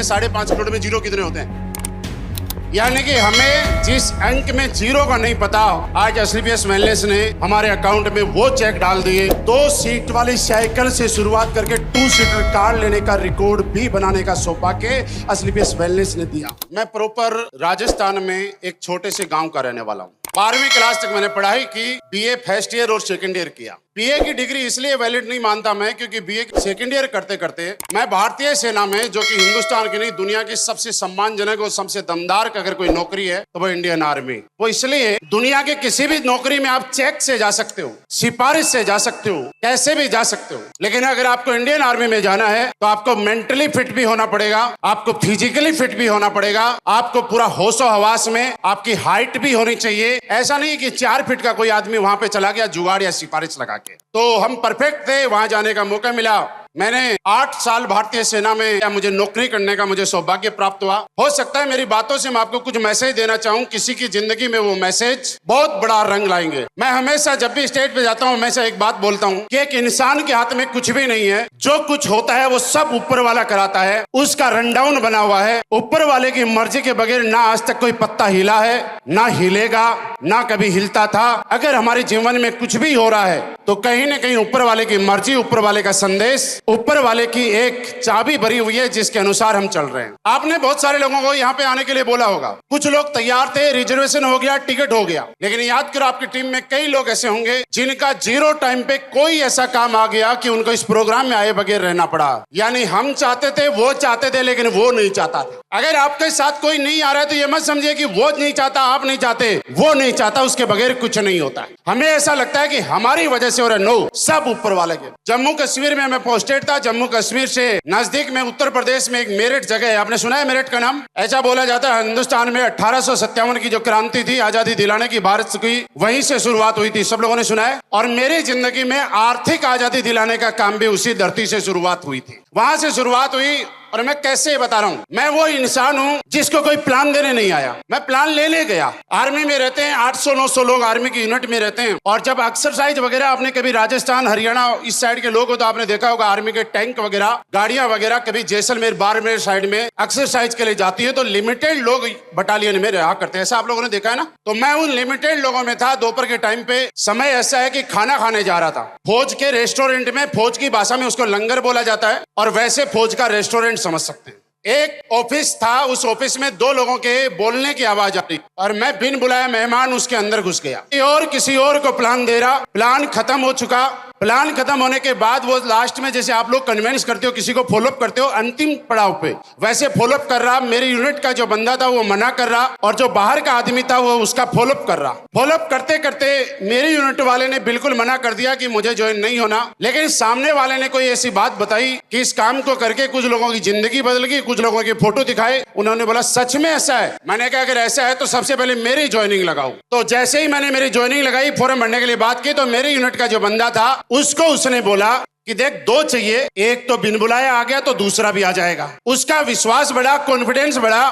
बताइए 5.5 करोड़ में जीरो कितने होते हैं? यानी कि हमें जिस अंक में जीरो का नहीं पता, आज एसलीपीएस वेलनेस ने हमारे अकाउंट में वो चेक डाल दिए। 2 सीट वाली साइकिल से शुरुआत करके 2 सीटर कार लेने का रिकॉर्ड भी बनाने का सौभाग्य एसलीपीएस वेलनेस ने दिया। मैं प्रॉपर राजस्थान में एक छोटे से गांव का रहने वाला हूँ। 12वीं क्लास तक मैंने पढ़ाई की, बीए फर्स्ट ईयर और सेकंड ईयर किया। बीए की डिग्री इसलिए वैलिड नहीं मानता मैं, क्योंकि बीए सेकंड ईयर करते करते मैं भारतीय सेना में, जो कि हिंदुस्तान की नहीं दुनिया की सबसे सम्मानजनक और सबसे दमदार अगर कोई नौकरी है तो वो इंडियन आर्मी। वो इसलिए दुनिया के किसी भी नौकरी में आप चेक से जा सकते हो, सिफारिश से जा सकते हो, कैसे भी जा सकते हो, लेकिन अगर आपको इंडियन आर्मी में जाना है तो आपको मेंटली फिट भी होना पड़ेगा, आपको फिजिकली फिट भी होना पड़ेगा, आपको पूरा होशो हवास में आपकी हाइट भी होनी चाहिए। ऐसा नहीं कि 4 फीट का कोई आदमी वहां पे चला गया जुगाड़ या सिफारिश लगा के। तो हम परफेक्ट थे, वहां जाने का मौका मिला। मैंने 8 साल भारतीय सेना में मुझे नौकरी करने का मुझे सौभाग्य प्राप्त हुआ। हो सकता है मेरी बातों से मैं आपको कुछ मैसेज देना चाहूं, किसी की जिंदगी में वो मैसेज बहुत बड़ा रंग लाएंगे। मैं हमेशा जब भी स्टेज पे जाता हूं हमेशा एक बात बोलता हूं कि एक इंसान के हाथ में कुछ भी नहीं है, जो कुछ होता है वो सब ऊपर वाला कराता है, उसका रनडाउन बना हुआ है। ऊपर वाले की मर्जी के बगैर ना आज तक कोई पत्ता हिला है, ना हिलेगा, ना कभी हिलता था। अगर हमारे जीवन में कुछ भी हो रहा है तो कहीं ना कहीं ऊपर वाले की मर्जी, ऊपर वाले का संदेश, ऊपर वाले की एक चाबी भरी हुई है जिसके अनुसार हम चल रहे हैं। आपने बहुत सारे लोगों को यहाँ पे आने के लिए बोला होगा, कुछ लोग तैयार थे, रिजर्वेशन हो गया, टिकट हो गया, लेकिन याद करो आपकी टीम में कई लोग ऐसे होंगे जिनका 0 टाइम पे कोई ऐसा काम आ गया कि उनको इस प्रोग्राम में आए बगैर रहना पड़ा। यानी हम चाहते थे, वो चाहते थे, लेकिन वो नहीं चाहता था। अगर आपके साथ कोई नहीं आ रहा है तो ये मत समझिए कि वो नहीं चाहता, आप नहीं चाहते, वो नहीं चाहता, उसके बगैर कुछ नहीं होता है। हमें ऐसा लगता है कि हमारी वजह से हो रहा है, नो, सब ऊपर वाले के। जम्मू कश्मीर में मैं पोस्टेड था। जम्मू कश्मीर से नजदीक में उत्तर प्रदेश में एक मेरठ जगह है, आपने सुना है मेरठ का नाम? ऐसा बोला जाता है हिंदुस्तान में 1857 की जो क्रांति थी आजादी दिलाने की भारत की, वहीं से शुरुआत हुई थी। सब लोगों ने सुना है। और मेरी जिंदगी में आर्थिक आजादी दिलाने का काम भी उसी धरती से शुरुआत हुई थी, वहां से शुरुआत हुई। और मैं कैसे बता रहा हूँ, मैं वो इंसान हूँ जिसको कोई प्लान देने नहीं आया, मैं प्लान लेने गया। आर्मी में रहते हैं 800-900 लोग, आर्मी की यूनिट में रहते हैं। और जब एक्सरसाइज वगैरह, आपने कभी राजस्थान हरियाणा इस साइड के लोग हो तो आपने देखा होगा आर्मी के टैंक वगैरह, गाड़ियां वगैरह कभी जैसलमेर बाड़मेर साइड में एक्सरसाइज के लिए जाती है तो लिमिटेड लोग बटालियन में रहा करते हैं। ऐसा आप लोगों ने देखा है ना? तो मैं उन लिमिटेड लोगों में था। दोपहर के टाइम पे समय ऐसा है कि खाना खाने जा रहा था फौज के रेस्टोरेंट में। फौज की भाषा में उसको लंगर बोला जाता है और वैसे फौज का रेस्टोरेंट समझ सकते हैं। एक ऑफिस था, उस ऑफिस में 2 लोगों के बोलने की आवाज आ रही और मैं बिन बुलाए मेहमान उसके अंदर घुस गया और किसी और को प्लान दे रहा। प्लान खत्म हो चुका। प्लान खत्म होने के बाद वो लास्ट में जैसे आप लोग कन्विंस करते हो, किसी को फॉलोअप करते हो अंतिम पड़ाव पे, वैसे फॉलोअप कर रहा। मेरी यूनिट का जो बंदा था वो मना कर रहा और जो बाहर का आदमी था वो उसका फॉलोअप कर रहा। फॉलोअप करते करते मेरी यूनिट वाले ने बिल्कुल मना कर दिया कि मुझे ज्वाइन नहीं होना, लेकिन सामने वाले ने कोई ऐसी बात बताई कि इस काम को करके कुछ लोगों की जिंदगी बदल गई। कुछ लोगों की फोटो दिखाए, उन्होंने बोला सच में ऐसा है? मैंने कहा अगर ऐसा है तो सबसे पहले मेरी ज्वाइनिंग लगाओ। तो जैसे ही मैंने मेरी ज्वाइनिंग लगाई, फॉर्म भरने के लिए बात की, तो मेरी यूनिट का जो बंदा था उसको उसने बोला कि देख 2 चाहिए, एक तो बिन बुलाया आ गया तो दूसरा भी आ जाएगा। उसका विश्वास बढ़ा, कॉन्फिडेंस बढ़ा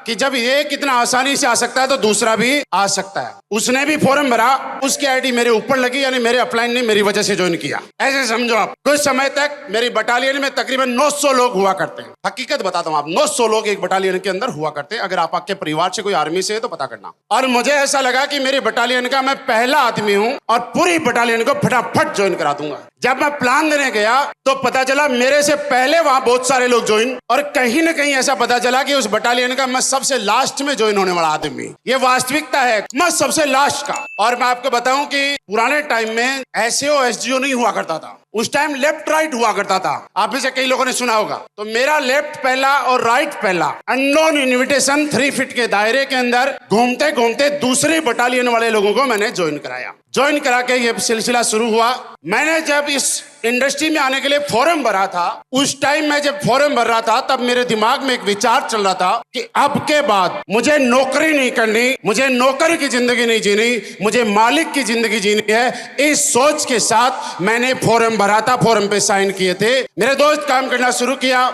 कि जब ये कितना आसानी से आ सकता है तो दूसरा भी आ सकता है। उसने भी फॉर्म भरा, उसकी आईडी मेरे ऊपर लगी, यानी मेरे अपलाइन ने मेरी वजह से ज्वाइन किया। ऐसे समझो आप, कुछ समय तक मेरी बटालियन में तकरीबन 900 लोग हुआ करते हैं। हकीकत बताता हूँ आप, 900 लोग एक बटालियन के अंदर हुआ करते हैं। अगर आप आपके परिवार से कोई आर्मी से है तो पता करना। और मुझे ऐसा लगा कि मेरी बटालियन का मैं पहला आदमी हूँ और पूरी बटालियन को फटाफट ज्वाइन करा दूंगा। जब मैं प्लान देने गया तो पता चला मेरे से पहले वहां बहुत सारे लोग ज्वाइन, और कहीं ना कहीं ऐसा पता चला कि उस बटालियन का मैं सबसे लास्ट में ज्वाइन होने वाला आदमी। ये वास्तविकता है, मैं सबसे लास्ट का। और मैं आपको बताऊं कि पुराने टाइम में एसओ एसडीओ नहीं हुआ करता था, उस टाइम लेफ्ट राइट हुआ करता था। आप में से कई लोगों ने सुना होगा। तो मेरा लेफ्ट पहला और राइट पहला, अननोन इनविटेशन 3 फीट के दायरे के अंदर घूमते घूमते दूसरी बटालियन वाले लोगों को मैंने ज्वाइन कराया। ज्वाइन करा के ये सिलसिला शुरू हुआ। मैंने जब इस इंडस्ट्री में आने के लिए फॉर्म भरा था, उस टाइम मैं जब फॉर्म भर रहा था तब मेरे दिमाग में एक विचार चल रहा था कि अब के बाद मुझे नौकरी नहीं करनी, मुझे नौकर की जिंदगी नहीं जीनी, मुझे मालिक की जिंदगी जीनी है। इस सोच के साथ मैंने फॉर्म भरा था, फॉर्म पे साइन किए थे। मेरे दोस्त काम करना शुरू किया।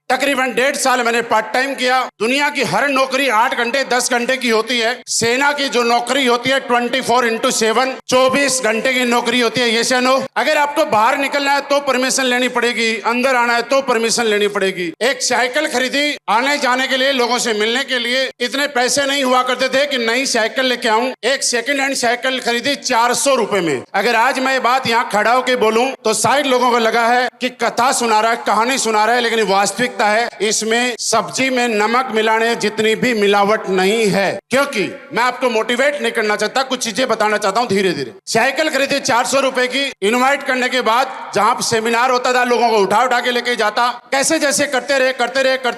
तकरीबन 1.5 साल मैंने पार्ट टाइम किया। दुनिया की हर नौकरी 8 घंटे 10 घंटे की होती है। सेना की जो नौकरी होती है 24x7 24 घंटे की नौकरी होती है। ये से नो, अगर आपको बाहर निकलना है तो परमिशन लेनी पड़ेगी, अंदर आना है तो परमिशन लेनी पड़ेगी। एक साइकिल खरीदी आने जाने के लिए, लोगों से मिलने के लिए। इतने पैसे नहीं हुआ करते थे कि नई साइकिल लेके आऊं। एक सेकंड हैंड साइकिल खरीदी 400 रुपए में। अगर आज मैं बात यहाँ खड़ा होकर बोलूं तो शायद लोगों को लगा है कि कथा सुना रहा है, कहानी सुना रहा है, लेकिन वास्तविकता है इसमें सब्जी में नमक मिलाने जितनी भी मिलावट नहीं है। क्योंकि मैं आपको मोटिवेट नहीं करना चाहता, कुछ चीजें बताना चाहता हूँ धीरे धीरे। साइकिल खरीदी 400 रुपए की। इनवाइट करने के बाद जहाँ सेमिनार होता था, लोगों को उठा उठा के लेके जाता। कैसे जैसे करते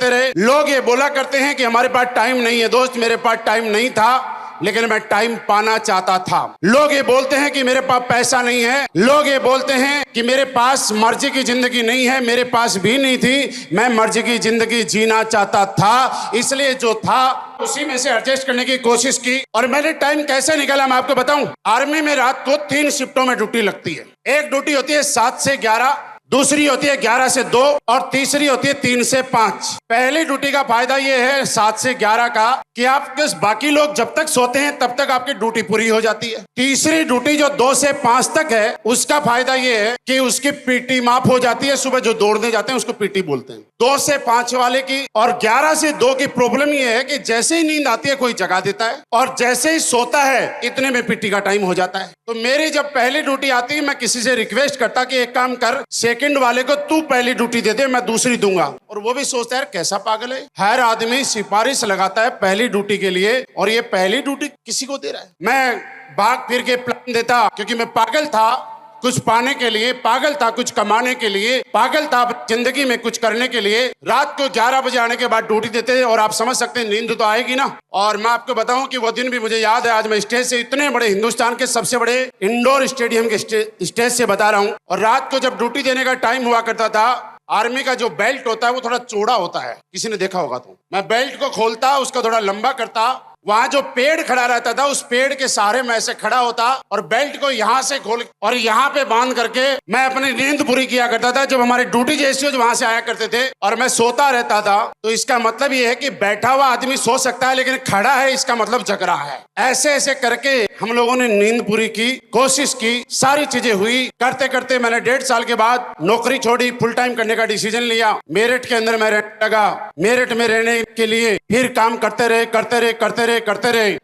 रहे। लोग ये बोला करते हैं कि हमारे पास टाइम नहीं है। दोस्त, मेरे पास टाइम नहीं था, लेकिन मैं टाइम पाना चाहता था। लोग ये बोलते हैं कि मेरे पास पैसा नहीं है। लोग ये बोलते हैं कि मेरे पास मर्जी की जिंदगी नहीं है। मेरे पास भी नहीं थी। मैं मर्जी की जिंदगी जीना चाहता था, इसलिए जो था उसी में से एडजस्ट करने की कोशिश की। और मैंने टाइम कैसे निकाला मैं आपको बताऊं। आर्मी में रात को 3 शिफ्टों में ड्यूटी लगती है। एक ड्यूटी होती है 7 से 11, दूसरी होती है 11 से 2 और तीसरी होती है 3 से 5। पहली ड्यूटी का फायदा ये है 7 से 11 का कि आप बाकी लोग जब तक सोते हैं तब तक आपकी ड्यूटी पूरी हो जाती है। तीसरी ड्यूटी जो 2 से 5 तक है, उसका फायदा ये है कि उसकी पीटी माफ हो जाती है। सुबह जो दौड़ने जाते हैं उसको पीटी बोलते हैं। 2 से 5 वाले की और 11 से 2 की प्रॉब्लम ये है कि जैसे ही नींद आती है कोई जगा देता है और जैसे ही सोता है इतने में पीटी का टाइम हो जाता है। तो मेरी जब पहली ड्यूटी आती है, मैं किसी से रिक्वेस्ट करता कि एक काम कर, सेकंड वाले को तू पहली ड्यूटी दे दे, मैं दूसरी दूंगा। और वो भी सोचता है कैसा पागल है, हर आदमी सिफारिश लगाता है पहली ड्यूटी के लिए और ये पहली ड्यूटी किसी को दे रहा है। मैं भाग फिर के प्लान देता, क्योंकि मैं पागल था कुछ पाने के लिए, पागल था कुछ कमाने के लिए, पागल था जिंदगी में कुछ करने के लिए। रात को 11 बजे आने के बाद ड्यूटी देते और आप समझ सकते हैं नींद तो आएगी ना। और मैं आपको बताऊं कि वो दिन भी मुझे याद है। आज मैं स्टेज से, इतने बड़े हिंदुस्तान के सबसे बड़े इंडोर स्टेडियम के स्टेज से बता रहा हूं। और रात को जब ड्यूटी देने का टाइम हुआ करता था, आर्मी का जो बेल्ट होता है वो थोड़ा चौड़ा होता है, किसी ने देखा होगा तो। मैं बेल्ट को खोलता, उसको थोड़ा लंबा करता, वहां जो पेड़ खड़ा रहता था उस पेड़ के सहारे मैं ऐसे खड़ा होता और बेल्ट को यहाँ से खोल और यहाँ पे बांध करके मैं अपनी नींद पूरी किया करता था। जब हमारी ड्यूटी जैसी वहां से आया करते थे और मैं सोता रहता था। तो इसका मतलब ये है कि बैठा हुआ आदमी सो सकता है, लेकिन खड़ा है इसका मतलब जग रहा है। ऐसे ऐसे करके हम लोगों ने नींद पूरी की, कोशिश की, सारी चीजें हुई। करते करते मैंने 1.5 साल के बाद नौकरी छोड़ी, फुल टाइम करने का डिसीजन लिया। मेरठ के अंदर मैं रहने लगा। मेरठ में रहने के लिए फिर काम करते रहे।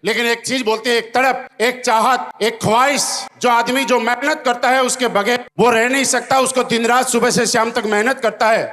लेकिन एक चीज बोलते हैं, एक तड़प, एक चाहत, एक ख्वाहिश। जो आदमी जो मेहनत करता है उसके बगैर वो रह नहीं सकता। उसको दिन रात सुबह से शाम तक मेहनत करता है,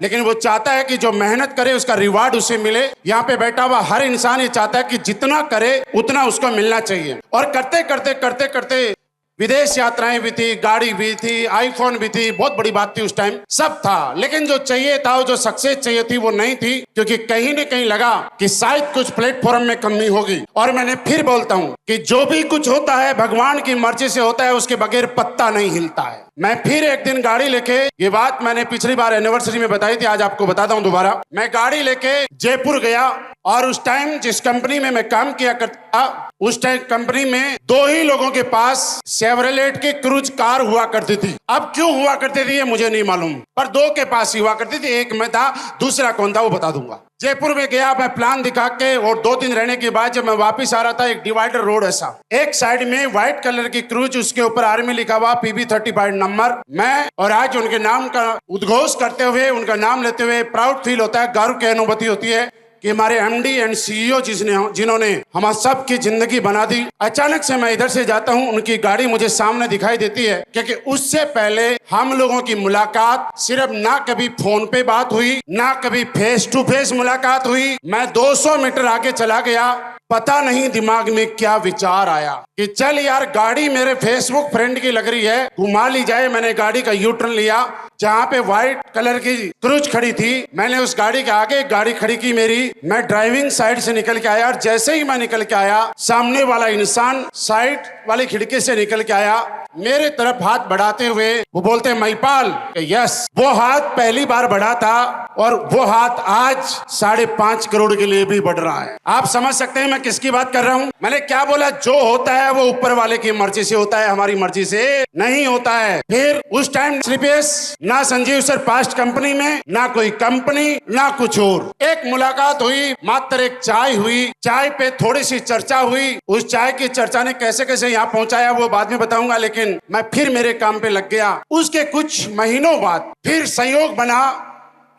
लेकिन वो चाहता है कि जो मेहनत करे उसका रिवार्ड उसे मिले। यहाँ पे बैठा हुआ हर इंसान ये चाहता है कि जितना करे उतना उसको मिलना चाहिए। और करते करते विदेश यात्राएं भी थी, गाड़ी भी थी, आईफोन भी थी, बहुत बड़ी बात थी उस टाइम, सब था। लेकिन जो चाहिए था, जो सक्सेस चाहिए थी वो नहीं थी, क्योंकि कहीं न कहीं लगा कि शायद कुछ प्लेटफॉर्म में कमी होगी। और मैंने फिर बोलता हूँ कि जो भी कुछ होता है भगवान की मर्जी से होता है, उसके बगैर पत्ता नहीं हिलता है। मैं फिर एक दिन गाड़ी लेके, ये बात मैंने पिछली बार एनिवर्सरी में बताई थी, आज आपको बताता हूँ दोबारा। मैं गाड़ी लेके जयपुर गया और उस टाइम जिस कंपनी में मैं काम किया करता था, उस टाइम कंपनी में 2 ही लोगों के पास शेवरलेट की क्रूज कार हुआ करती थी। अब क्यों हुआ करती थी ये मुझे नहीं मालूम, पर 2 के पास ही हुआ करती थी। एक मैं था, दूसरा कौन था वो बता दूंगा। जयपुर में गया मैं प्लान दिखा के, और 2 दिन रहने के बाद जब मैं वापस आ रहा था, एक डिवाइडर रोड ऐसा, एक साइड में व्हाइट कलर की क्रूज, उसके ऊपर आर्मी लिखा हुआ, PB35 नंबर। मैं और आज उनके नाम का उद्घोष करते हुए, उनका नाम लेते हुए प्राउड फील होता है, गर्व की अनुभूति होती है कि हमारे MD एंड CEO जिन्होंने हमारे सबकी जिंदगी बना दी। अचानक से मैं इधर से जाता हूँ, उनकी गाड़ी मुझे सामने दिखाई देती है, क्योंकि उससे पहले हम लोगों की मुलाकात सिर्फ ना कभी फोन पे बात हुई, ना कभी फेस टू फेस मुलाकात हुई। मैं 200 मीटर आगे चला गया, पता नहीं दिमाग में क्या विचार आया कि चल यार, गाड़ी मेरे फेसबुक फ्रेंड की लग रही है, घुमा ली जाए। मैंने गाड़ी का यू टर्न लिया, जहाँ पे व्हाइट कलर की क्रूज खड़ी थी, मैंने उस गाड़ी के आगे गाड़ी खड़ी की मेरी। मैं ड्राइविंग साइड से निकल के आया और जैसे ही मैं निकल के आया, सामने वाला इंसान साइड वाली खिड़की से निकल के आया, मेरे तरफ हाथ बढ़ाते हुए वो बोलते महिपाल। यस, वो हाथ पहली बार बढ़ा था और वो हाथ आज 5.5 करोड़ के लिए भी बढ़ रहा है। आप समझ सकते हैं मैं मैं किसकी बात कर रहा हूँ? मैंने क्या बोला? जो होता है वो ऊपर वाले की मर्जी से होता है, हमारी मर्जी से नहीं होता है। फिर उस टाइम एसलीपीएस ना संजीव सर पास्ट कंपनी में, ना कोई कंपनी, ना कुछ और। एक मुलाकात हुई, मात्र एक चाय हुई, चाय पे थोड़ी सी चर्चा हुई। उस चाय की चर्चा ने कैसे कैसे यहाँ पहुंचाया वो बाद में बताऊंगा, लेकिन मैं फिर मेरे काम पे लग गया। उसके कुछ महीनों बाद फिर संयोग बना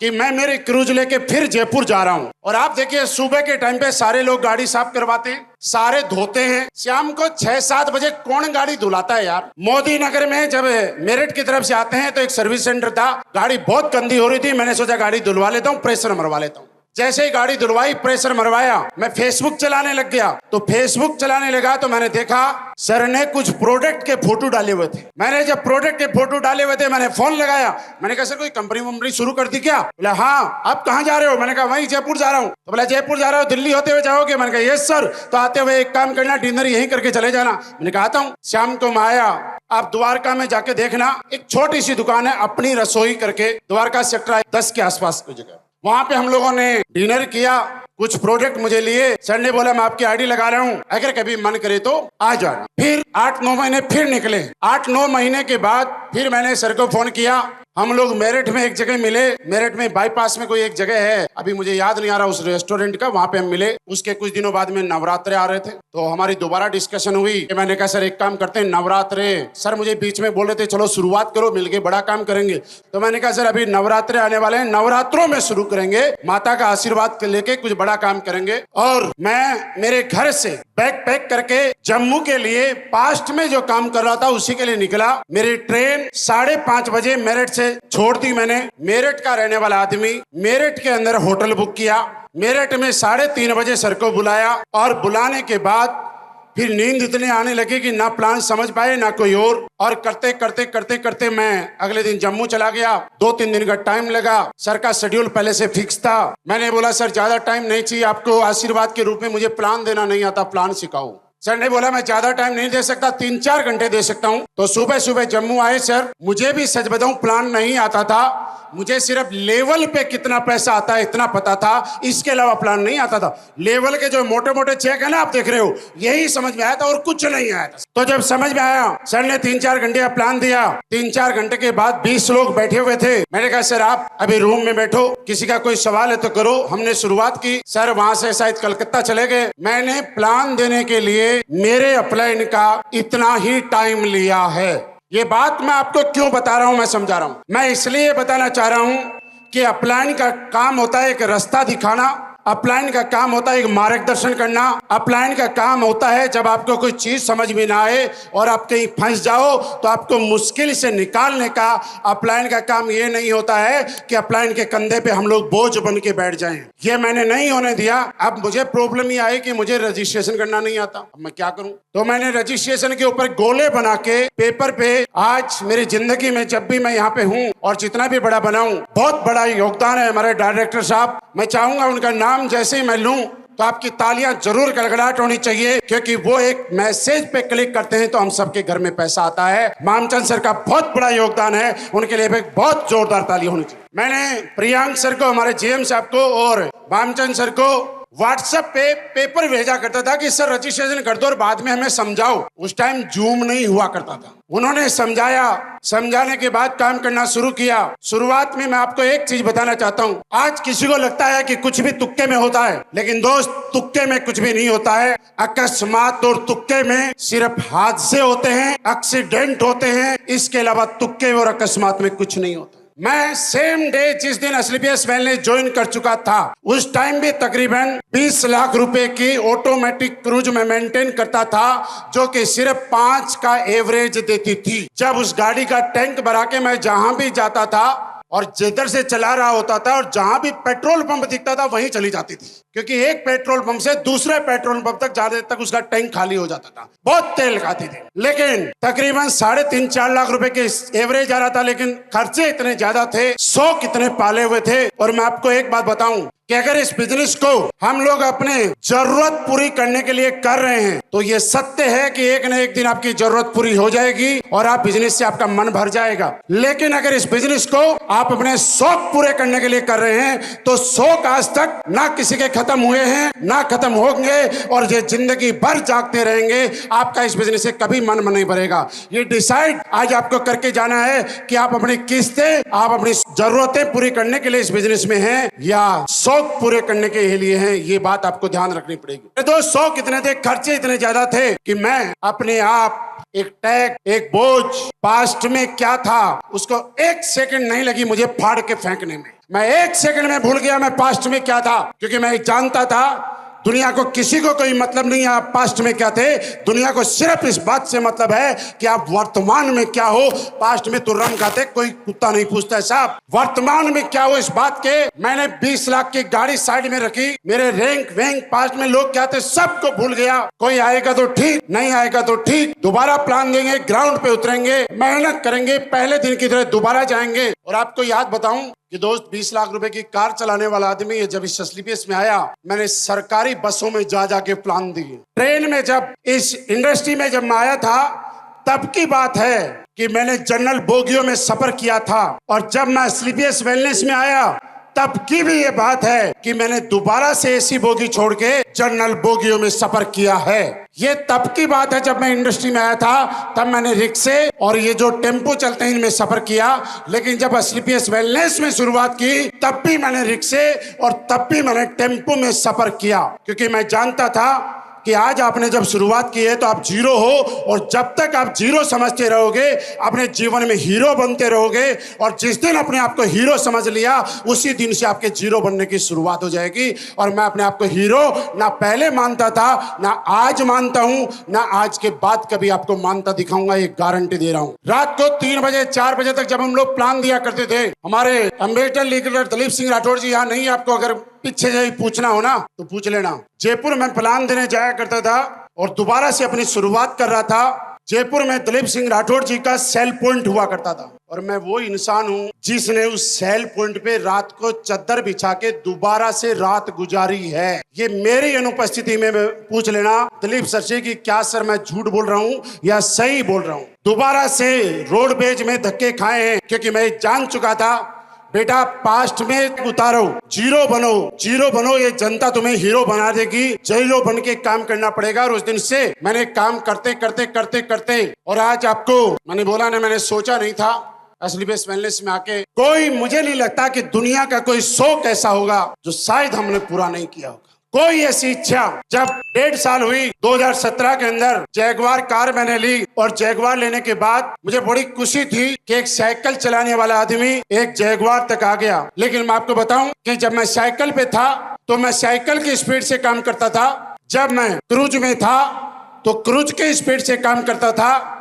कि मैं मेरे क्रूज लेके फिर जयपुर जा रहा हूँ। और आप देखिए सुबह के टाइम पे सारे लोग गाड़ी साफ करवाते हैं, सारे धोते हैं। शाम को 6-7 बजे कौन गाड़ी धुलाता है यार? मोदी नगर में जब मेरठ की तरफ से आते हैं तो एक सर्विस सेंटर था, गाड़ी बहुत गंदी हो रही थी। मैंने सोचा गाड़ी धुलवा लेता हूँ, प्रेशर मरवा लेता हूँ। जैसे ही गाड़ी धुलवाई, प्रेशर मरवाया, मैं फेसबुक चलाने लग गया। तो फेसबुक चलाने लगा तो मैंने देखा सर ने कुछ प्रोडक्ट के फोटो डाले हुए थे। मैंने जब प्रोडक्ट के फोटो डाले हुए थे, मैंने फोन लगाया। मैंने कहा सर कोई कंपनी वंपनी शुरू कर दी क्या? बोला हाँ। आप कहाँ जा रहे हो? मैंने कहा वहीं जयपुर जा रहा हूँ। तो बोला जयपुर जा रहे हो, दिल्ली होते हुए जाओगे? मैंने कहा यस सर। तो आते हुए एक काम करना, डिनर यहीं करके चले जाना। मैंने कहा आता हूँ। शाम को मैं आया। आप द्वारका में जाके देखना, एक छोटी सी दुकान है अपनी रसोई करके, द्वारका सेक्टर 10 के आसपास की जगह। वहां पे हम लोगों ने डिनर किया, कुछ प्रोडक्ट मुझे लिए। सर ने बोला मैं आपकी आईडी लगा रहा हूँ, अगर कभी मन करे तो आ जाना। फिर 8-9 महीने फिर निकले। 8-9 महीने के बाद फिर मैंने सर को फोन किया। हम लोग मेरठ में एक जगह मिले। मेरठ में बाईपास में कोई एक जगह है, अभी मुझे याद नहीं आ रहा उस रेस्टोरेंट का, वहां पे हम मिले। उसके कुछ दिनों बाद में नवरात्रे आ रहे थे, तो हमारी दोबारा डिस्कशन हुई। मैंने कहा सर एक काम करते हैं, नवरात्रे। सर मुझे बीच में बोल रहे थे चलो शुरुआत करो, मिलके बड़ा काम करेंगे। तो मैंने कहा सर अभी नवरात्रे आने वाले हैं, नवरात्रों में शुरू करेंगे, माता का आशीर्वाद लेके कुछ बड़ा काम करेंगे। और मैं मेरे घर से बैग पैक करके जम्मू के लिए पास्ट में जो काम कर रहा था उसी के लिए निकला। मेरी ट्रेन 5:30 बजे मेरठ से छोड़ दी मैंने। मेरठ का रहने वाला आदमी, मेरठ के अंदर होटल बुक किया। मेरठ में 3:30 बजे सर को बुलाया, और बुलाने के बाद फिर नींद इतने आने लगी कि ना प्लान समझ पाए ना कोई और करते करते करते करते मैं अगले दिन जम्मू चला गया। 2-3 दिन का टाइम लगा। सर का शेड्यूल पहले से फिक्स था। मैंने बोला सर ज्यादा टाइम नहीं चाहिए आपको, आशीर्वाद के रूप में मुझे प्लान देना नहीं आता, प्लान सिखाओ। सर ने बोला मैं ज्यादा टाइम नहीं दे सकता, 3-4 घंटे दे सकता हूँ। तो सुबह सुबह जम्मू आए। सर मुझे भी सच बताऊं प्लान नहीं आता था, मुझे सिर्फ लेवल पे कितना पैसा आता है इतना पता था, इसके अलावा प्लान नहीं आता था। लेवल के जो मोटे मोटे चेक है ना आप देख रहे हो, यही समझ में आया था और कुछ नहीं आया था। तो जब समझ में आया, सर ने 3-4 घंटे का प्लान दिया। 3-4 घंटे के बाद 20 लोग बैठे हुए थे। मैंने कहा सर आप अभी रूम में बैठो, किसी का कोई सवाल है तो करो। हमने शुरुआत की। सर वहां से शायद कलकत्ता चले गए। मैंने प्लान देने के लिए मेरे अपलाइन का इतना ही टाइम लिया है। ये बात मैं आपको क्यों बता रहा हूं, मैं समझा रहा हूं। मैं इसलिए बताना चाह रहा हूं कि अपलाइन का काम होता है एक रास्ता दिखाना, अपलाइन का काम होता है एक मार्गदर्शन करना। अपलाइन का काम होता है जब आपको कोई चीज समझ में ना आए और आप कहीं फंस जाओ तो आपको मुश्किल से निकालने का अपलाइन का काम ये नहीं होता है कि अपलाइन के कंधे पे हम लोग बोझ बन के बैठ जाएं। ये मैंने नहीं होने दिया। अब मुझे प्रॉब्लम ये आई कि मुझे रजिस्ट्रेशन करना नहीं आता, अब मैं क्या करूं? तो मैंने रजिस्ट्रेशन के ऊपर गोले बना के पेपर पे, आज मेरी जिंदगी में जब भी मैं यहाँ पे हूँ और जितना भी बड़ा बनाऊं, बहुत बड़ा योगदान है हमारे डायरेक्टर साहब। मैं चाहूंगा उनका नाम जैसे ही मैं लूं तो आपकी तालियां जरूर गड़गड़ाहट होनी चाहिए, क्योंकि वो एक मैसेज पे क्लिक करते हैं तो हम सबके घर में पैसा आता है। मामचंद सर का बहुत बड़ा योगदान है, उनके लिए भी बहुत जोरदार ताली होनी चाहिए। मैंने प्रियांक सर को, हमारे जीएम साहब को और मामचंद सर को व्हाट्सएप पे पेपर भेजा करता था कि सर रजिस्ट्रेशन कर दो और बाद में हमें समझाओ। उस टाइम जूम नहीं हुआ करता था। उन्होंने समझाया, समझाने के बाद काम करना शुरू किया। शुरुआत में मैं आपको एक चीज बताना चाहता हूँ। आज किसी को लगता है कि कुछ भी तुक्के में होता है, लेकिन दोस्त तुक्के में कुछ भी नहीं होता है। अकस्मात और तुक्के में सिर्फ हादसे होते हैं, एक्सीडेंट होते हैं, इसके अलावा तुक्के और अकस्मात में कुछ नहीं होता। मैं सेम डे जिस दिन एसलीपीएस वेलनेस ज्वाइन कर चुका था, उस टाइम भी तकरीबन 20 लाख रुपए की ऑटोमेटिक क्रूज में मेंटेन करता था, जो कि सिर्फ 5 का एवरेज देती थी। जब उस गाड़ी का टैंक भरा के मैं जहां भी जाता था और जिधर से चला रहा होता था और जहां भी पेट्रोल पंप दिखता था वहीं चली जाती थी, क्योंकि एक पेट्रोल पंप से दूसरे पेट्रोल पंप तक जाने तक उसका टैंक खाली हो जाता था। बहुत तेल खाती थी, लेकिन तकरीबन 3.5-4 लाख रुपए के एवरेज आ रहा था, लेकिन खर्चे इतने ज्यादा थे, 100 कितने पाले हुए थे। और मैं आपको एक बात बताऊं कि अगर इस बिजनेस को हम लोग अपने जरूरत पूरी करने के लिए कर रहे हैं तो ये सत्य है कि एक न एक दिन आपकी जरूरत पूरी हो जाएगी और आप बिजनेस से आपका मन भर जाएगा। लेकिन अगर इस बिजनेस को आप अपने शौक पूरे करने के लिए कर रहे हैं तो शौक आज तक ना किसी के खत्म हुए हैं ना खत्म होंगे और ये जिंदगी भर जागते रहेंगे। आपका इस बिजनेस से कभी मन नहीं भरेगा। ये डिसाइड आज आपको करके जाना है कि आप अपनी किस्तें, आप अपनी जरूरतें पूरी करने के लिए इस बिजनेस में हैं या शौक पूरे करने के लिए हैं। ये बात आपको ध्यान रखनी पड़ेगी। तो शौक इतने थे, खर्चे इतने ज्यादा थे कि मैं अपने आप एक टैग, एक बोझ, पास्ट में क्या था उसको एक सेकंड नहीं लगी मुझे फाड़ के फेंकने में। मैं एक सेकंड में भूल गया मैं पास्ट में क्या था, क्योंकि मैं जानता था दुनिया को किसी को कोई मतलब नहीं है आप पास्ट में क्या थे। दुनिया को सिर्फ इस बात से मतलब है कि आप वर्तमान में क्या हो। पास्ट में तो रंग खाते कोई कुत्ता नहीं पूछता है साहब, वर्तमान में क्या हो इस बात के। मैंने 20 लाख की गाड़ी साइड में रखी, मेरे रैंक वैंक पास्ट में लोग क्या थे सबको भूल गया। कोई आएगा तो ठीक, नहीं आएगा तो ठीक, दोबारा प्लान देंगे, ग्राउंड पे उतरेंगे, मेहनत करेंगे, पहले दिन की तरह दोबारा जाएंगे। और आपको याद बताऊं कि दोस्त 20 लाख रुपए की कार चलाने वाला आदमी ये जब इस एसलीपीएस में आया, मैंने सरकारी बसों में जा जाके प्लान दिए। ट्रेन में जब इस इंडस्ट्री में जब मैं आया था तब की बात है कि मैंने जनरल बोगियों में सफर किया था। और जब मैं एसलीपीएस वेलनेस में आया तब की भी ये बात है कि मैंने दोबारा से एसी बोगी छोड़ के जनरल बोगियों में सफर किया है। ये तब की बात है जब मैं इंडस्ट्री में आया था, तब मैंने रिक्शे और ये जो टेम्पो चलते हैं इनमें सफर किया। लेकिन जब एसलीपीएस वेलनेस में शुरुआत की तब भी मैंने रिक्शे और तब भी मैंने टेम्पो में सफर किया, क्योंकि मैं जानता था कि आज आपने जब शुरुआत की है तो आप जीरो हो और जब तक आप जीरो समझते रहोगे अपने जीवन में हीरो बनते रहोगे। और जिस दिन अपने आप को हीरो समझ लिया उसी दिन से आपके जीरो बनने की शुरुआत हो जाएगी। और मैं अपने आप को हीरो ना पहले मानता था, ना आज मानता हूं, ना आज के बाद कभी आपको मानता दिखाऊंगा, ये गारंटी दे रहा हूं। रात को 3 बजे 4 बजे तक जब हम लोग प्लान दिया करते थे, हमारे अम्बेडकर लीडर दलीप सिंह राठौर जी यहाँ नहीं, आपको अगर पीछे से पूछना हो ना तो पूछ लेना। जयपुर में प्लान देने जाया करता था और दोबारा से अपनी शुरुआत कर रहा था। जयपुर में दलीप सिंह राठौर जी का सेल पॉइंट हुआ करता था और मैं वो इंसान हूं जिसने उस सेल पॉइंट पे रात को चद्दर बिछा के दोबारा से रात गुजारी है। ये मेरी अनुपस्थिति में पूछ लेना दलीप सर से कि क्या सर मैं झूठ बोल रहा हूं या सही बोल रहा हूं। दोबारा से रोडवेज में धक्के खाए हैं, क्योंकि मैं जान चुका था बेटा पास्ट में उतारो, जीरो बनो, जीरो बनो, ये जनता तुम्हें हीरो बना देगी। जीरो बन के काम करना पड़ेगा। और उस दिन से मैंने काम करते करते करते करते और आज आपको मैंने बोला ना, मैंने सोचा नहीं था एसलीपीएस वेलनेस में आके। कोई मुझे नहीं लगता कि दुनिया का कोई शौक ऐसा होगा जो शायद हमने पूरा नहीं किया होगा। कोई ऐसी इच्छा। जब 1.5 साल हुई 2017 के अंदर जैगवार कार मैंने ली और जैगवार लेने के बाद मुझे बड़ी खुशी थी कि एक साइकिल चलाने वाला आदमी एक जैगवार तक आ गया। लेकिन मैं आपको बताऊं कि जब मैं साइकिल पे था तो मैं साइकिल की स्पीड से काम करता था, जब मैं क्रूज में था तो क्रूज की स्पीड से काम करता था,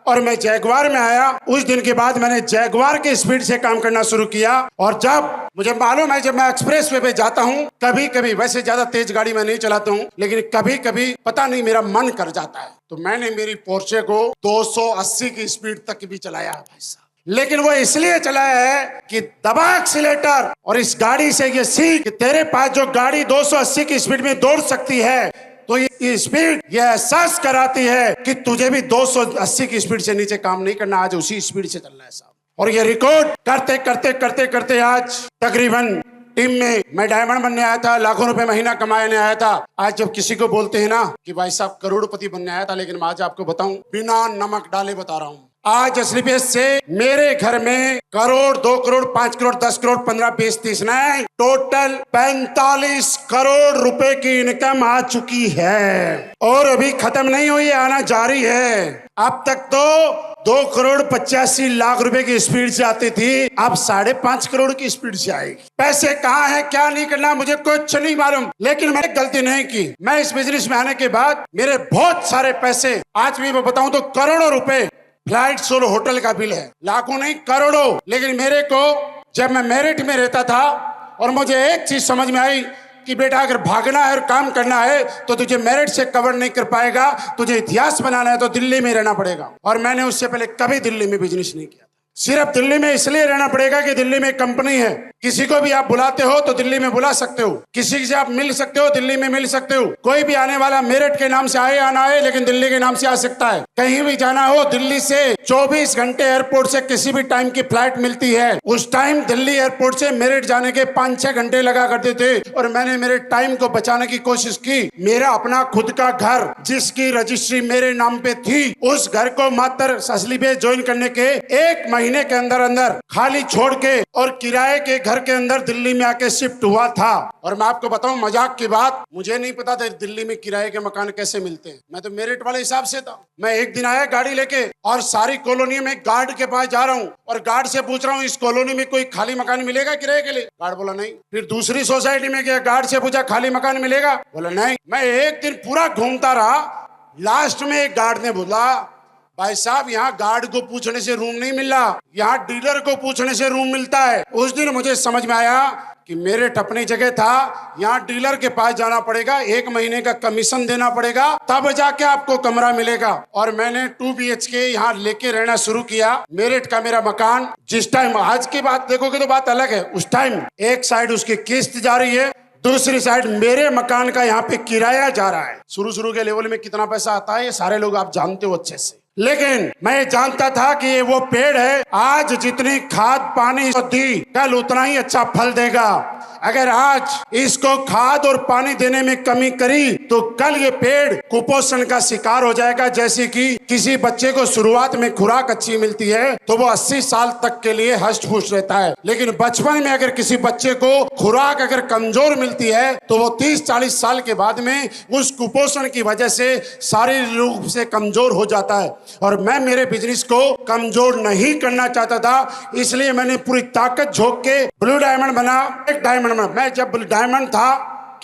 और मैं जैगवार में आया उस दिन के बाद मैंने जैगवार की स्पीड से काम करना शुरू किया। और जब मुझे मालूम है जब मैं एक्सप्रेस वे पे जाता हूँ कभी कभी, वैसे ज्यादा तेज गाड़ी मैं नहीं चलाता हूँ लेकिन कभी कभी पता नहीं मेरा मन कर जाता है, तो मैंने मेरी पोर्शे को 280 की स्पीड तक भी चलाया है भाई साहब। लेकिन वो इसलिए चलाया है कि दबा एक्सीलेटर और इस गाड़ी से ये सीख कि तेरे पास जो गाड़ी 280 की स्पीड में दौड़ सकती है तो ये स्पीड ये एहसास कराती है कि तुझे भी 280 की स्पीड से नीचे काम नहीं करना, आज उसी स्पीड से चलना है साहब। और ये रिकॉर्ड करते करते करते करते आज तकरीबन टीम में मैं डायमंड बनने आया था, लाखों रुपए महीना कमाने आया था। आज जब किसी को बोलते हैं ना कि भाई साहब करोड़पति बनने आया था, लेकिन मैं आज आपको बताऊं बिना नमक डाले बता रहा हूं, आज एसलीपीएस से मेरे घर में करोड़, 2 करोड़, 5 करोड़, 10 करोड़, 15, 20, 30 नहीं, टोटल 45 करोड़ रुपए की इनकम आ चुकी है और अभी खत्म नहीं हुई है, आना जारी है। अब तक तो 2 करोड़ 85 लाख रुपए की स्पीड से आती थी, अब 5.5 करोड़ की स्पीड से आएगी। पैसे कहाँ हैं, क्या नहीं करना मुझे कुछ नहीं मालूम, लेकिन मैंने गलती नहीं की। मैं इस बिजनेस में आने के बाद मेरे बहुत सारे पैसे, आज भी मैं बताऊं तो करोड़ों रुपए फ्लाइट सोलो होटल का बिल है, लाखों नहीं करोड़ों। लेकिन मेरे को जब मैं मेरिट में रहता था और मुझे एक चीज समझ में आई कि बेटा अगर भागना है और काम करना है तो तुझे मेरिट से कवर नहीं कर पाएगा, तुझे इतिहास बनाना है तो दिल्ली में रहना पड़ेगा। और मैंने उससे पहले कभी दिल्ली में बिजनेस नहीं किया। सिर्फ दिल्ली में इसलिए रहना पड़ेगा कि दिल्ली में कंपनी है। किसी को भी आप बुलाते हो तो दिल्ली में बुला सकते हो, किसी से आप मिल सकते हो दिल्ली में मिल सकते हो। कोई भी आने वाला मेरठ के नाम से आए या ना आए, लेकिन दिल्ली के नाम से आ सकता है। कहीं भी जाना हो दिल्ली से 24 घंटे एयरपोर्ट से किसी भी टाइम की फ्लाइट मिलती है। उस टाइम दिल्ली एयरपोर्ट से मेरठ जाने के 5-6 घंटे लगा करते थे, और मैंने मेरे टाइम को बचाने की कोशिश की। मेरा अपना खुद का घर जिसकी रजिस्ट्री मेरे नाम पे थी, उस घर को मात्र असली बेस ज्वाइन करने के 1 महीने के अंदर अंदर खाली छोड़ के और किराए के घर के अंदर दिल्ली में आके शिफ्ट हुआ था। और मैं आपको बताऊं मजाक की बात, मुझे नहीं पता था दिल्ली में किराए के मकान कैसे मिलते हैं। मैं तो मेरिट वाले हिसाब से था। मैं एक दिन आया गाड़ी लेके और सारी कॉलोनी में गार्ड के पास जा रहा हूँ और गार्ड से पूछ रहा हूँ इस कॉलोनी में कोई खाली मकान मिलेगा किराए के लिए? गार्ड बोला नहीं। फिर दूसरी सोसाइटी में गया, गार्ड से पूछा खाली मकान मिलेगा? बोला नहीं। मैं एक दिन पूरा घूमता रहा, लास्ट में एक गार्ड ने बोला भाई साहब यहाँ गार्ड को पूछने से रूम नहीं मिल रहा, यहाँ डीलर को पूछने से रूम मिलता है। उस दिन मुझे समझ में आया कि मेरठ अपनी जगह था, यहाँ डीलर के पास जाना पड़ेगा, 1 महीने का कमीशन देना पड़ेगा, तब जाके आपको कमरा मिलेगा। और मैंने 2 BHK यहाँ लेके रहना शुरू किया। मेरठ का मेरा मकान, जिस टाइम आज की बात देखोगे तो बात अलग है, उस टाइम एक साइड उसकी किस्त जा रही है, दूसरी साइड मेरे मकान का यहाँ पे किराया जा रहा है। शुरू के लेवल में कितना पैसा आता है ये सारे लोग आप जानते हो अच्छे से, लेकिन मैं जानता था कि ये वो पेड़ है, आज जितनी खाद पानी दी कल उतना ही अच्छा फल देगा। अगर आज इसको खाद और पानी देने में कमी करी तो कल ये पेड़ कुपोषण का शिकार हो जाएगा। जैसे कि किसी बच्चे को शुरुआत में खुराक अच्छी मिलती है तो वो 80 साल तक के लिए हष्ट पुष्ट रहता है, लेकिन बचपन में अगर किसी बच्चे को खुराक अगर कमजोर मिलती है तो वो 30-40 साल के बाद में उस कुपोषण की वजह से शारीरिक रूप से कमजोर हो जाता है। और मैं मेरे बिजनेस को कमजोर नहीं करना चाहता था, इसलिए मैंने पूरी ताकत झोंक के ब्लू डायमंड बना। एक डायमंड में मैं जब ब्लू डायमंड था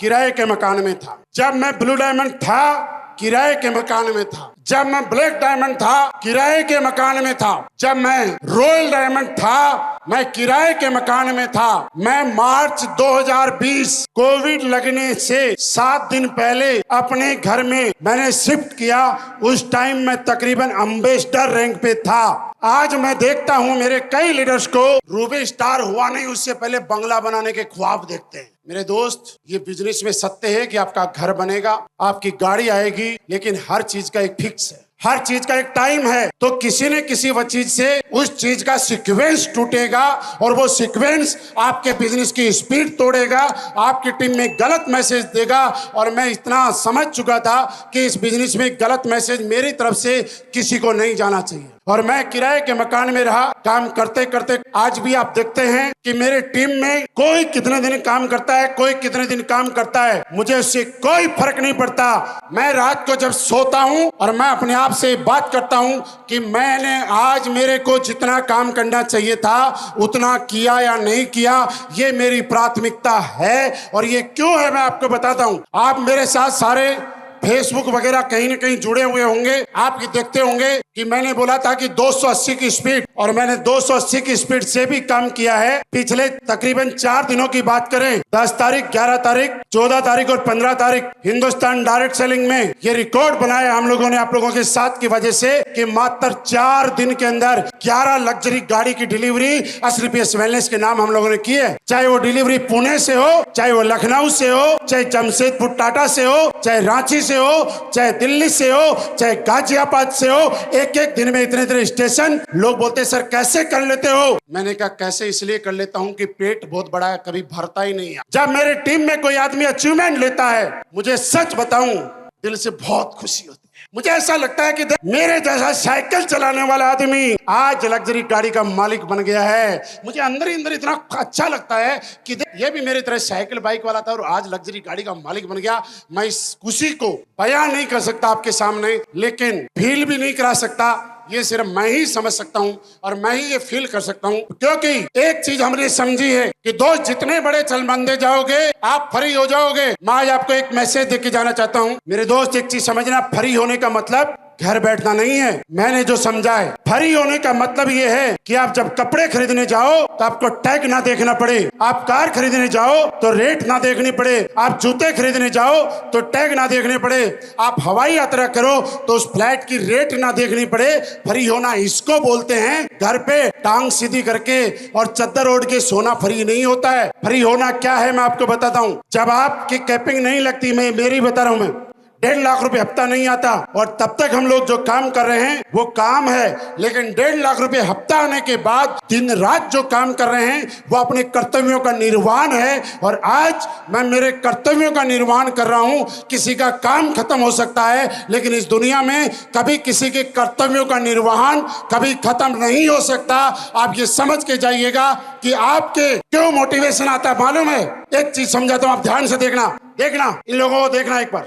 किराए के मकान में था, जब मैं ब्लू डायमंड था किराए के मकान में था, जब मैं ब्लैक डायमंड था किराए के मकान में था, जब मैं रॉयल डायमंड था मैं किराए के मकान में था। मैं मार्च 2020 कोविड लगने से 7 दिन पहले अपने घर में मैंने शिफ्ट किया। उस टाइम मैं तकरीबन एम्बेसडर रैंक पे था। आज मैं देखता हूँ मेरे कई लीडर्स को रूबी स्टार हुआ नहीं उससे पहले बंगला बनाने के ख्वाब देखते हैं। मेरे दोस्त, ये बिजनेस में सत्य है कि आपका घर बनेगा, आपकी गाड़ी आएगी, लेकिन हर चीज का एक फिक्स है, हर चीज का एक टाइम है। तो किसी न किसी चीज से उस चीज का सीक्वेंस टूटेगा और वो सीक्वेंस आपके बिजनेस की स्पीड तोड़ेगा, आपकी टीम में गलत मैसेज देगा। और मैं इतना समझ चुका था कि इस बिजनेस में गलत मैसेज मेरी तरफ से किसी को नहीं जाना चाहिए। और मैं किराए के मकान में रहा, काम करते करते आज भी आप देखते हैं कि मेरे टीम में कोई कितने दिन काम करता है, कोई कितने दिन काम करता है, मुझे उससे कोई फर्क नहीं पड़ता। मैं रात को जब सोता हूं और मैं अपने आप से बात करता हूं कि मैंने आज मेरे को जितना काम करना चाहिए था उतना किया या नहीं किया, ये मेरी प्राथमिकता है। और ये क्यों है मैं आपको बताता हूं। आप मेरे साथ सारे फेसबुक वगैरह कहीं न कहीं जुड़े हुए होंगे, आप ये देखते होंगे कि मैंने बोला था कि 280 की स्पीड, और मैंने 280 की स्पीड से भी काम किया है। पिछले तकरीबन 4 दिनों की बात करें, 10 तारीख, 11 तारीख, 14 तारीख और 15 तारीख हिंदुस्तान डायरेक्ट सेलिंग में ये रिकॉर्ड बनाया हम लोगों ने आप लोगों के साथ की वजह से कि मात्र 4 दिन के अंदर 11 लग्जरी गाड़ी की डिलीवरी SLPS वेलनेस के नाम हम लोगों ने की है। चाहे वो डिलीवरी पुणे से हो, चाहे वो लखनऊ से हो, चाहे जमशेदपुर टाटा से हो, चाहे रांची से हो, चाहे दिल्ली से हो, चाहे गाजियाबाद से हो, एक दिन में इतने स्टेशन। लोग बोलते सर कैसे कर लेते हो? मैंने कहा कैसे इसलिए कर लेता हूं कि पेट बहुत बड़ा है, कभी भरता ही नहीं है। जब मेरे टीम में कोई आदमी अचीवमेंट लेता है, मुझे सच बताऊं दिल से बहुत खुशी होती है। मुझे ऐसा लगता है कि मेरे जैसा साइकिल चलाने वाला आदमी आज लग्जरी गाड़ी का मालिक बन गया है। मुझे अंदर ही अंदर इतना अच्छा लगता है कि ये भी मेरी तरह साइकिल बाइक वाला था और आज लग्जरी गाड़ी का मालिक बन गया। मैं इस खुशी को बयां नहीं कर सकता आपके सामने, लेकिन फील भी नहीं करा सकता। ये सिर्फ मैं ही समझ सकता हूँ और मैं ही ये फील कर सकता हूँ, क्योंकि एक चीज हमने समझी है कि दोस्त जितने बड़े चलबंदे जाओगे आप फ्री हो जाओगे। मैं आज आपको एक मैसेज देके जाना चाहता हूँ मेरे दोस्त। एक चीज समझना, फ्री होने का मतलब घर बैठना नहीं है। मैंने जो समझा है, फ्री होने का मतलब ये है कि आप जब कपड़े खरीदने जाओ तो आपको टैग ना देखना पड़े, आप कार खरीदने जाओ तो रेट ना देखनी पड़े, आप जूते खरीदने जाओ तो टैग ना देखने पड़े, आप हवाई यात्रा करो तो उस फ्लाइट की रेट ना देखनी पड़े। फ्री होना इसको बोलते हैं। घर पे टांग सीधी करके और चद्दर ओढ़ के सोना फ्री नहीं होता है। फ्री होना क्या है मैं आपको बताता हूँ। जब आपकी कैपिंग नहीं लगती, मैं मेरी बता रहा हूँ, मैं 1.5 लाख रुपए हफ्ता नहीं आता और तब तक हम लोग जो काम कर रहे हैं वो काम है। लेकिन 1.5 लाख रुपए हफ्ता आने के बाद दिन रात जो काम कर रहे हैं वो अपने कर्तव्यों का निर्वहन है। और आज मैं मेरे कर्तव्यों का निर्वहन कर रहा हूं। किसी का काम खत्म हो सकता है, लेकिन इस दुनिया में कभी किसी के कर्तव्यों का निर्वहन कभी खत्म नहीं हो सकता। आप ये समझ के जाइएगा कि आपके क्यों मोटिवेशन आता है मालूम है। एक चीज समझाता हूं, आप ध्यान से देखना इन लोगों को देखना, एक बार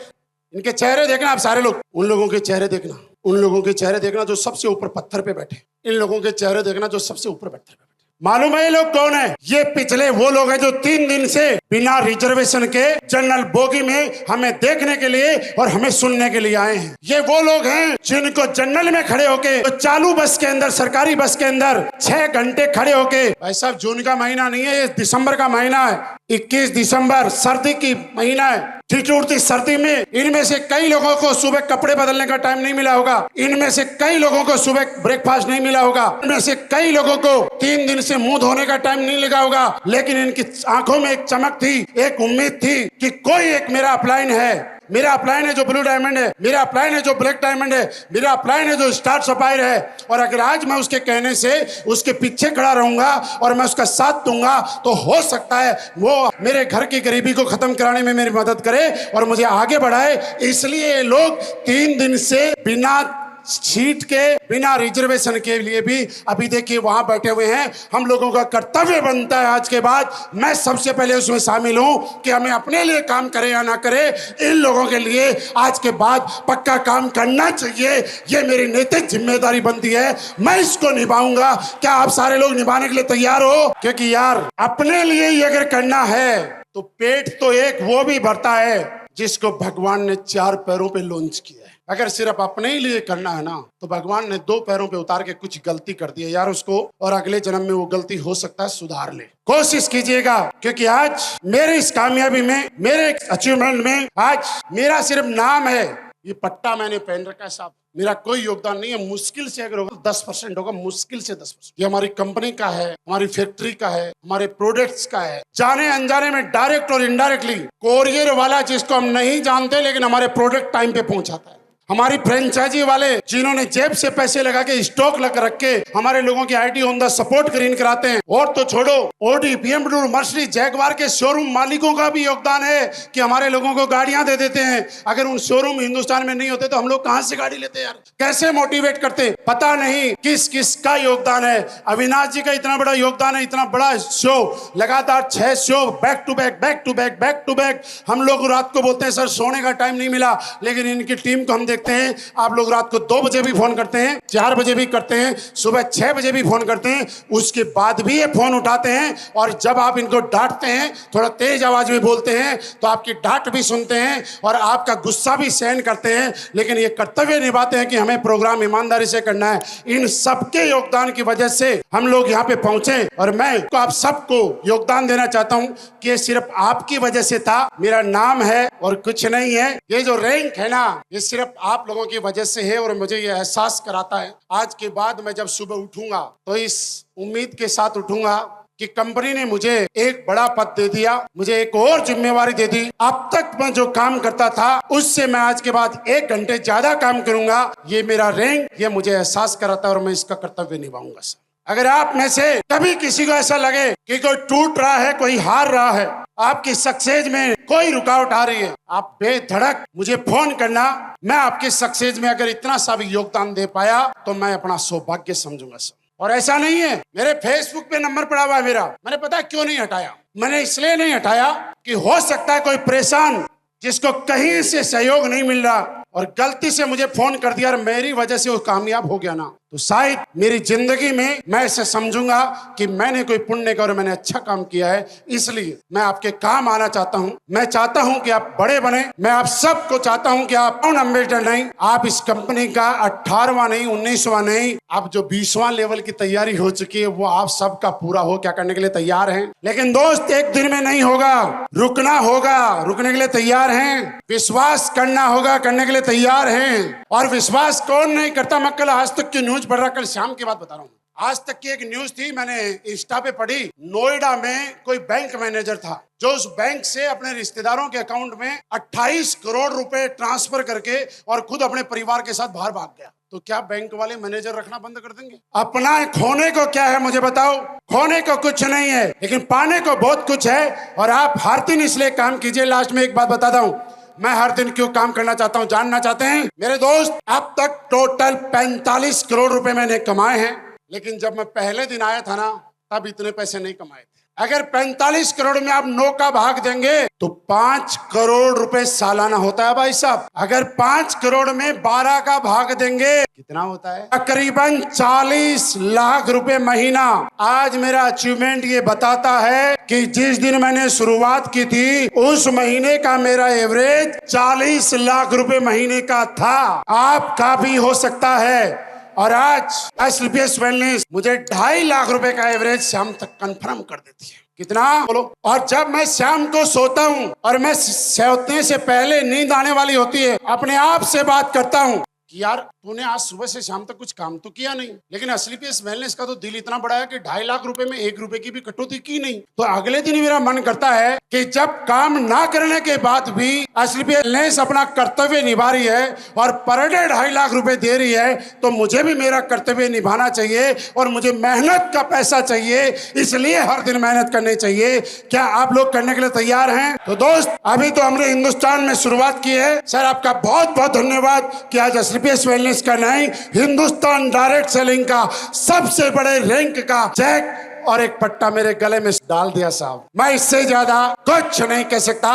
इनके चेहरे देखना, आप सारे लोग उन लोगों के चेहरे देखना, उन लोगों के चेहरे देखना जो सबसे ऊपर पत्थर पे बैठे, इन लोगों के चेहरे देखना जो सबसे ऊपर पत्थर पे बैठे। मालूम है ये लोग कौन है? ये पिछले वो लोग हैं जो 3 दिन से बिना रिजर्वेशन के जनरल बोगी में हमें देखने के लिए और हमें सुनने के लिए आए हैं। ये वो लोग हैं जिनको जनरल में खड़े होके, तो चालू बस के अंदर, सरकारी बस के अंदर 6 घंटे खड़े होके, भाई साहब जून का महीना नहीं है, ये दिसंबर का महीना है, 21 दिसंबर सर्दी की महीना है। ठिठुरती सर्दी में इनमें से कई लोगों को सुबह कपड़े बदलने का टाइम नहीं मिला होगा, इनमें से कई लोगों को सुबह ब्रेकफास्ट नहीं मिला होगा, इनमें से कई लोगों को 3 दिन से मुंह धोने का टाइम नहीं लगा होगा। लेकिन इनकी आंखों में एक चमक थी, एक उम्मीद थी कि कोई एक मेरा अपलाइन है, मेरा अपलाइन है जो ब्लू डायमंड है, मेरा अपलाइन है जो ब्लैक डायमंड है, मेरा अपलाइन है जो स्टार सफायर है। और अगर आज मैं उसके कहने से उसके पीछे खड़ा रहूंगा और मैं उसका साथ दूंगा तो हो सकता है वो मेरे घर की गरीबी को खत्म कराने में मेरी मदद करे और मुझे आगे बढ़ाए। इसलिए लोग 3 दिन से बिना सीट के, बिना रिजर्वेशन के लिए भी अभी देखिए वहां बैठे हुए हैं। हम लोगों का कर्तव्य बनता है आज के बाद, मैं सबसे पहले उसमें शामिल हूं कि हमें अपने लिए काम करें या ना करें, इन लोगों के लिए आज के बाद पक्का काम करना चाहिए। ये मेरी नैतिक जिम्मेदारी बनती है, मैं इसको निभाऊंगा। क्या आप सारे लोग निभाने के लिए तैयार हो? क्योंकि यार अपने लिए ही अगर करना है तो पेट तो एक वो भी भरता है जिसको भगवान ने 4 पैरों पे लॉन्च किया है। अगर सिर्फ अपने ही लिए करना है ना तो भगवान ने 2 पैरों पे उतार के कुछ गलती कर दी है यार उसको, और अगले जन्म में वो गलती हो सकता है सुधार ले। कोशिश कीजिएगा, क्योंकि आज मेरी इस कामयाबी में, मेरे अचीवमेंट में आज मेरा सिर्फ नाम है। ये पट्टा मैंने पहन रखा है साहब, मेरा कोई योगदान नहीं है। मुश्किल से अगर होगा 10% होगा, मुश्किल से 10%। ये हमारी कंपनी का है, हमारी फैक्ट्री का है, हमारे प्रोडक्ट्स का है। जाने अनजाने में डायरेक्ट और इनडायरेक्टली कोरियर वाला जिसको हम नहीं जानते लेकिन हमारे प्रोडक्ट टाइम पे पहुंचाता है, हमारी फ्रेंचाइजी वाले जिन्होंने जेब से पैसे लगा के स्टॉक लगा रख के हमारे लोगों की IT on the support green कराते हैं। और तो छोड़ो, ऑडी, बीएमडब्ल्यू, मर्सिडीज, जैगवार के शोरूम मालिकों का भी योगदान है कि हमारे लोगों को गाड़ियां दे देते हैं। अगर उन शोरूम हिंदुस्तान में नहीं होते तो हम लोग कहां से गाड़ी लेते यार? कैसे मोटिवेट करते? पता नहीं किस किस का योगदान है। अविनाश जी का इतना बड़ा योगदान है, इतना बड़ा शो, लगातार 6 show back to back, back to back, back to back. हम लोग रात को बोलते हैं सर सोने का टाइम नहीं मिला, लेकिन इनकी टीम को हम देखते हैं, आप लोग रात को 2 बजे भी फोन करते हैं, 4 बजे भी करते हैं, सुबह 6 बजे भी फोन करते हैं, उसके बाद भी ये फोन उठाते हैं। और जब आप इनको डांटते हैं, थोड़ा तेज आवाज में बोलते हैं, तो आपकी डांट भी सुनते हैं और आपका गुस्सा भी सहन करते हैं, लेकिन ये कर्तव्य निभाते हैं कि हमें प्रोग्राम ईमानदारी से करना है। इन सबके योगदान की वजह से हम लोग यहाँ पे पहुंचे और मैं आप सबको योगदान देना चाहता हूँ कि ये सिर्फ आपकी वजह से था। मेरा नाम है और कुछ नहीं है। ये जो रैंक है ना, ये सिर्फ आप लोगों की वजह से है और मुझे ये एहसास कराता है। आज के बाद मैं जब सुबह उठूंगा तो इस उम्मीद के साथ उठूंगा कि कंपनी ने मुझे एक बड़ा पद दे दिया, मुझे एक और जिम्मेवारी दे दी। अब तक मैं जो काम करता था उससे मैं आज के बाद 1 घंटे ज्यादा काम करूंगा। ये मेरा रैंक, ये मुझे एहसास कराता है और मैं इसका कर्तव्य निभाऊंगा सर। अगर आप में से कभी किसी को ऐसा लगे कि कोई टूट रहा है, कोई हार रहा है, आपकी सक्सेस में कोई रुकावट आ रही है, आप बेधड़क मुझे फोन करना। मैं आपके सक्सेस में अगर इतना सा भी योगदान दे पाया तो मैं अपना सौभाग्य समझूंगा सर। और ऐसा नहीं है, मेरे फेसबुक पे नंबर पड़ा हुआ है मेरा, मैंने पता क्यों नहीं हटाया? मैंने इसलिए नहीं हटाया कि हो सकता है कोई परेशान जिसको कहीं से सहयोग नहीं मिल रहा और गलती से मुझे फोन कर दिया और मेरी वजह से वो कामयाब हो गया ना, तो शायद मेरी जिंदगी में मैं इसे समझूंगा कि मैंने कोई पुण्य का और मैंने अच्छा काम किया है, इसलिए मैं आपके काम आना चाहता हूं। मैं चाहता हूं कि आप बड़े बने। मैं आप सबको चाहता हूं कि आप एम्बेसडर नहीं, आप इस कंपनी का 18वां नहीं, 19वां नहीं, आप जो 20वां लेवल की तैयारी हो चुकी है वो आप सबका पूरा हो। क्या करने के लिए तैयार हैं? लेकिन दोस्त, एक दिन में नहीं होगा, रुकना होगा। रुकने के लिए तैयार हैं? विश्वास करना होगा, करने के लिए तैयार हैं? और विश्वास कौन नहीं करता? मैं कल आज तक की न्यूज पढ़ रहा, कल शाम की बात बता रहा हूँ। आज तक की एक न्यूज थी, मैंने इंस्टा पे पढ़ी। नोएडा में कोई बैंक मैनेजर था जो उस बैंक से अपने रिश्तेदारों के अकाउंट में 28 करोड़ रुपए ट्रांसफर करके और खुद अपने परिवार के साथ बाहर भाग गया। तो क्या बैंक वाले मैनेजर रखना बंद कर देंगे? अपना खोने को क्या है मुझे बताओ? खोने को कुछ नहीं है, लेकिन पाने को बहुत कुछ है। और आप हर दिन इसलिए काम कीजिए। लास्ट में एक बात बताता हूँ, मैं हर दिन क्यों काम करना चाहता हूं, जानना चाहते हैं मेरे दोस्त? अब तक टोटल 45 करोड़ रुपए मैंने कमाए हैं, लेकिन जब मैं पहले दिन आया था ना, तब इतने पैसे नहीं कमाए थे। अगर 45 करोड़ में आप 9 का भाग देंगे तो 5 करोड़ रुपए सालाना होता है भाई साहब। अगर 5 करोड़ में 12 का भाग देंगे कितना होता है? तकरीबन 40 लाख रुपए महीना। आज मेरा अचीवमेंट ये बताता है कि जिस दिन मैंने शुरुआत की थी उस महीने का मेरा एवरेज 40 लाख रुपए महीने का था। आपका भी हो सकता है। और आज SLPS वेलनेस मुझे 2.5 लाख रुपए का एवरेज शाम तक कंफर्म कर देती है। कितना बोलो? और जब मैं शाम को सोता हूँ और मैं सोने से पहले नींद आने वाली होती है, अपने आप से बात करता हूँ कि यार तूने आज सुबह से शाम तक कुछ काम तो किया नहीं, लेकिन SLPS वेलनेस का तो दिल इतना बड़ा है कि 2.5 लाख रुपए में 1 रुपए की भी कटौती की नहीं। तो अगले दिन मेरा मन करता है कि जब काम ना करने के बाद भी SLPS वेलनेस अपना कर्तव्य निभा रही है और पर डे 2.5 लाख रुपए दे रही है, तो मुझे भी मेरा कर्तव्य निभाना चाहिए और मुझे मेहनत का पैसा चाहिए। इसलिए हर दिन मेहनत करनी चाहिए। क्या आप लोग करने के लिए तैयार हैं? तो दोस्त, अभी तो हमने हिंदुस्तान में शुरुआत की है। सर आपका बहुत बहुत धन्यवाद कि आज SLPS वेलनेस का नहीं, हिंदुस्तान डायरेक्ट सेलिंग का सबसे बड़े रैंक का चेक और एक पट्टा मेरे गले में डाल दिया साहब। मैं इससे ज्यादा कुछ नहीं कह सकता।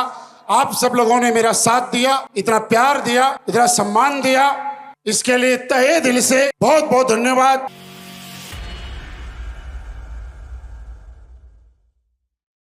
आप सब लोगों ने मेरा साथ दिया, इतना प्यार दिया, इतना सम्मान दिया, इसके लिए तहे दिल से बहुत बहुत धन्यवाद।